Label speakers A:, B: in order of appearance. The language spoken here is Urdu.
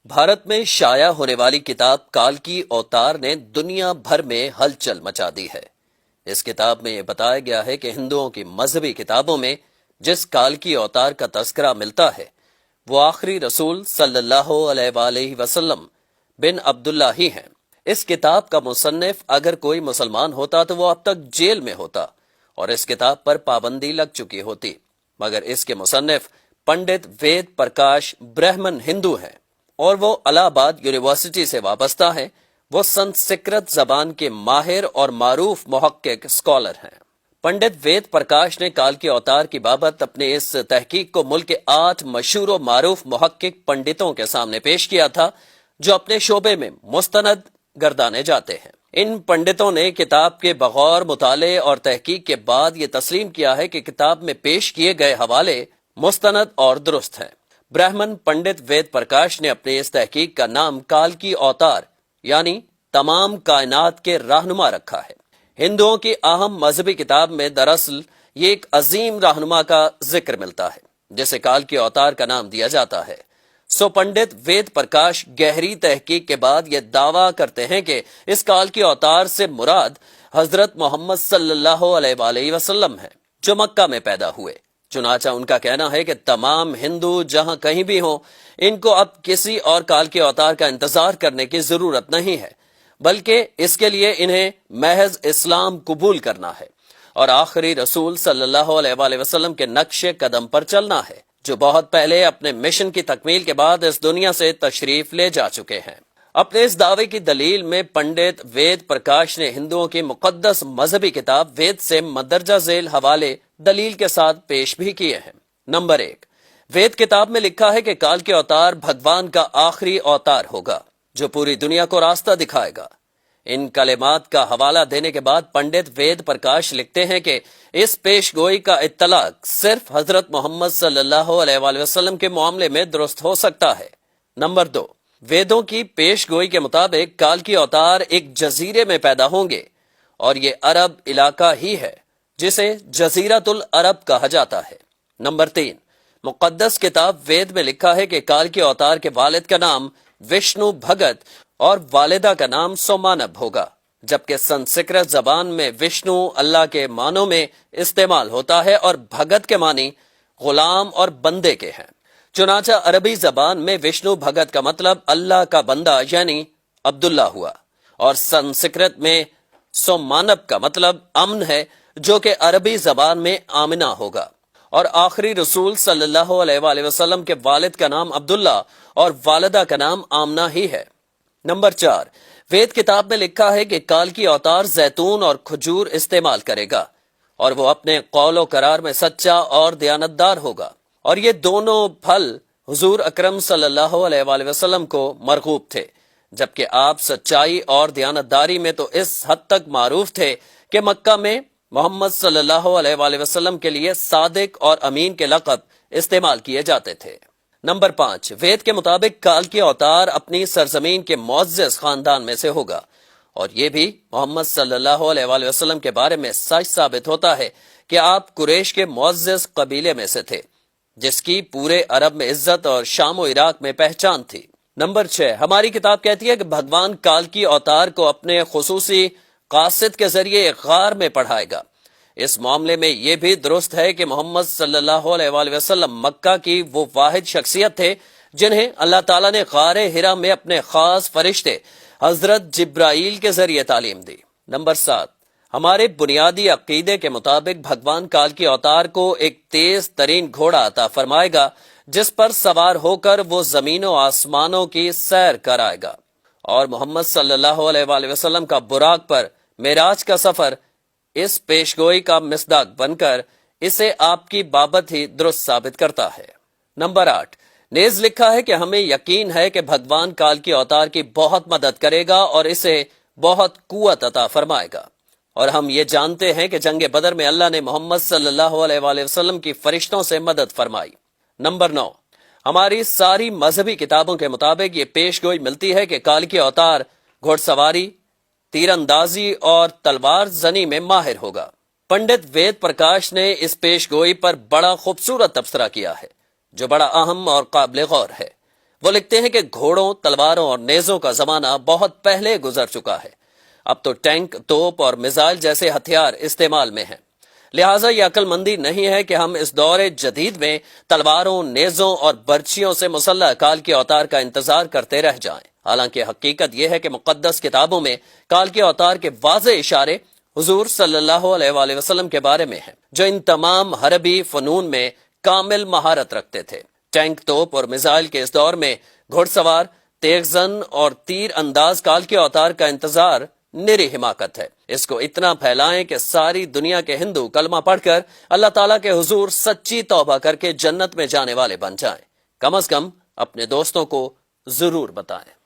A: بھارت میں شائع ہونے والی کتاب کال کی اوتار نے دنیا بھر میں ہلچل مچا دی ہے۔ اس کتاب میں یہ بتایا گیا ہے کہ ہندوؤں کی مذہبی کتابوں میں جس کال کی اوتار کا تذکرہ ملتا ہے وہ آخری رسول صلی اللہ علیہ وآلہ وسلم بن عبداللہ ہی ہیں۔ اس کتاب کا مصنف اگر کوئی مسلمان ہوتا تو وہ اب تک جیل میں ہوتا اور اس کتاب پر پابندی لگ چکی ہوتی، مگر اس کے مصنف پنڈت وید پرکاش برہمن ہندو ہیں اور وہ الہ آباد یونیورسٹی سے وابستہ ہیں۔ وہ سنسکرت زبان کے ماہر اور معروف محقق اسکالر ہیں۔ پنڈت وید پرکاش نے کال کے اوتار کی بابت اپنے اس تحقیق کو ملک کے 8 مشہور و معروف محقق پنڈتوں کے سامنے پیش کیا تھا جو اپنے شعبے میں مستند گردانے جاتے ہیں۔ ان پنڈتوں نے کتاب کے بغور مطالعے اور تحقیق کے بعد یہ تسلیم کیا ہے کہ کتاب میں پیش کیے گئے حوالے مستند اور درست ہیں۔ برہمن پنڈت وید پرکاش نے اپنے اس تحقیق کا نام کال کی اوتار یعنی تمام کائنات کے رہنما رکھا ہے۔ ہندوؤں کی اہم مذہبی کتاب میں دراصل یہ ایک عظیم رہنما کا ذکر ملتا ہے جسے کال کی اوتار کا نام دیا جاتا ہے۔ سو پنڈت وید پرکاش گہری تحقیق کے بعد یہ دعویٰ کرتے ہیں کہ اس کال کی اوتار سے مراد حضرت محمد صلی اللہ علیہ وآلہ وسلم ہے جو مکہ میں پیدا ہوئے۔ چنانچہ ان کا کہنا ہے کہ تمام ہندو جہاں کہیں بھی ہوں ان کو اب کسی اور کال کے اوتار کا انتظار کرنے کی ضرورت نہیں ہے، بلکہ اس کے لیے انہیں محض اسلام قبول کرنا ہے اور آخری رسول صلی اللہ علیہ وآلہ وسلم کے نقش قدم پر چلنا ہے جو بہت پہلے اپنے مشن کی تکمیل کے بعد اس دنیا سے تشریف لے جا چکے ہیں۔ اپنے اس دعوے کی دلیل میں پنڈت وید پرکاش نے ہندوؤں کی مقدس مذہبی کتاب وید سے مندرجہ ذیل حوالے دلیل کے ساتھ پیش بھی کیے ہیں۔ نمبر 1، وید کتاب میں لکھا ہے کہ کال کے اوتار بھگوان کا آخری اوتار ہوگا جو پوری دنیا کو راستہ دکھائے گا۔ ان کلمات کا حوالہ دینے کے بعد پنڈت وید پرکاش لکھتے ہیں کہ اس پیش گوئی کا اطلاق صرف حضرت محمد صلی اللہ علیہ وآلہ وسلم کے معاملے میں درست ہو سکتا ہے۔ نمبر 2، ویدوں کی پیش گوئی کے مطابق کال کی اوتار ایک جزیرے میں پیدا ہوں گے اور یہ عرب علاقہ ہی ہے جسے جزیرۃ العرب کہا جاتا ہے۔ نمبر 3، مقدس کتاب وید میں لکھا ہے کہ کال کے اوتار کے والد کا نام وشنو بھگت اور والدہ کا نام سومانب ہوگا، جبکہ سنسکرت زبان میں وشنو اللہ کے معنوں میں استعمال ہوتا ہے اور بھگت کے معنی غلام اور بندے کے ہیں۔ چنانچہ عربی زبان میں وشنو بھگت کا مطلب اللہ کا بندہ یعنی عبداللہ ہوا اور سنسکرت میں سومانب کا مطلب امن ہے جو کہ عربی زبان میں آمنہ ہوگا، اور آخری رسول صلی اللہ علیہ وآلہ وسلم کے والد کا نام عبداللہ اور والدہ کا نام آمنہ ہی ہے۔ نمبر 4، وید کتاب میں لکھا ہے کہ کال کی اوتار زیتون اور کھجور استعمال کرے گا اور وہ اپنے قول و قرار میں سچا اور دیانتدار ہوگا، اور یہ دونوں پھل حضور اکرم صلی اللہ علیہ وآلہ وسلم کو مرغوب تھے، جبکہ آپ سچائی اور دیانتداری میں تو اس حد تک معروف تھے کہ مکہ میں محمد صلی اللہ علیہ وآلہ وسلم کے لیے صادق اور امین کے لقب استعمال کیے جاتے تھے۔ نمبر 5، وید کے مطابق کال کی اوتار اپنی سرزمین کے معزز خاندان میں سے ہوگا، اور یہ بھی محمد صلی اللہ علیہ وآلہ وسلم کے بارے میں سچ ثابت ہوتا ہے کہ آپ قریش کے معزز قبیلے میں سے تھے جس کی پورے عرب میں عزت اور شام و عراق میں پہچان تھی۔ نمبر 6، ہماری کتاب کہتی ہے کہ بھگوان کال کی اوتار کو اپنے خصوصی قاصد کے ذریعے ایک غار میں پڑھائے گا۔ اس معاملے میں یہ بھی درست ہے کہ محمد صلی اللہ علیہ وآلہ وسلم مکہ کی وہ واحد شخصیت تھے جنہیں اللہ تعالیٰ نے غار حرا میں اپنے خاص فرشتے حضرت جبرائیل کے ذریعے تعلیم دی۔ نمبر 7، ہمارے بنیادی عقیدے کے مطابق بھگوان کال کی اوتار کو ایک تیز ترین گھوڑا عطا فرمائے گا جس پر سوار ہو کر وہ زمین و آسمانوں کی سیر کرائے گا، اور محمد صلی اللہ علیہ وآلہ وسلم کا براق پر معراج کا سفر اس پیشگوئی کا مصداق بن کر اسے آپ کی بابت ہی درست ثابت کرتا ہے۔ نمبر 8، نیز لکھا ہے کہ ہمیں یقین ہے کہ بھگوان کال کی اوتار کی بہت مدد کرے گا اور اسے بہت قوت عطا فرمائے گا، اور ہم یہ جانتے ہیں کہ جنگ بدر میں اللہ نے محمد صلی اللہ علیہ وآلہ وسلم کی فرشتوں سے مدد فرمائی۔ نمبر 9، ہماری ساری مذہبی کتابوں کے مطابق یہ پیش گوئی ملتی ہے کہ کال کی اوتار گھوڑ سواری، تیر اندازی اور تلوار زنی میں ماہر ہوگا۔ پنڈت وید پرکاش نے اس پیش گوئی پر بڑا خوبصورت تبصرہ کیا ہے جو بڑا اہم اور قابل غور ہے۔ وہ لکھتے ہیں کہ گھوڑوں، تلواروں اور نیزوں کا زمانہ بہت پہلے گزر چکا ہے۔ اب تو ٹینک، توپ اور میزائل جیسے ہتھیار استعمال میں ہیں۔ لہٰذا یہ عقل مندی نہیں ہے کہ ہم اس دور جدید میں تلواروں، نیزوں اور برچھیوں سے مسلح کال کے اوتار کا انتظار کرتے رہ جائیں۔ حالانکہ حقیقت یہ ہے کہ مقدس کتابوں میں کال کے اوتار کے واضح اشارے حضور صلی اللہ علیہ وآلہ وسلم کے بارے میں ہیں، جو ان تمام حربی فنون میں کامل مہارت رکھتے تھے۔ ٹینک، توپ اور میزائل کے اس دور میں گھڑ سوار، تیز زن اور تیر انداز کال کے اوتار کا انتظار نری حماقت ہے۔ اس کو اتنا پھیلائیں کہ ساری دنیا کے ہندو کلمہ پڑھ کر اللہ تعالیٰ کے حضور سچی توبہ کر کے جنت میں جانے والے بن جائیں۔ کم از کم اپنے دوستوں کو ضرور بتائیں۔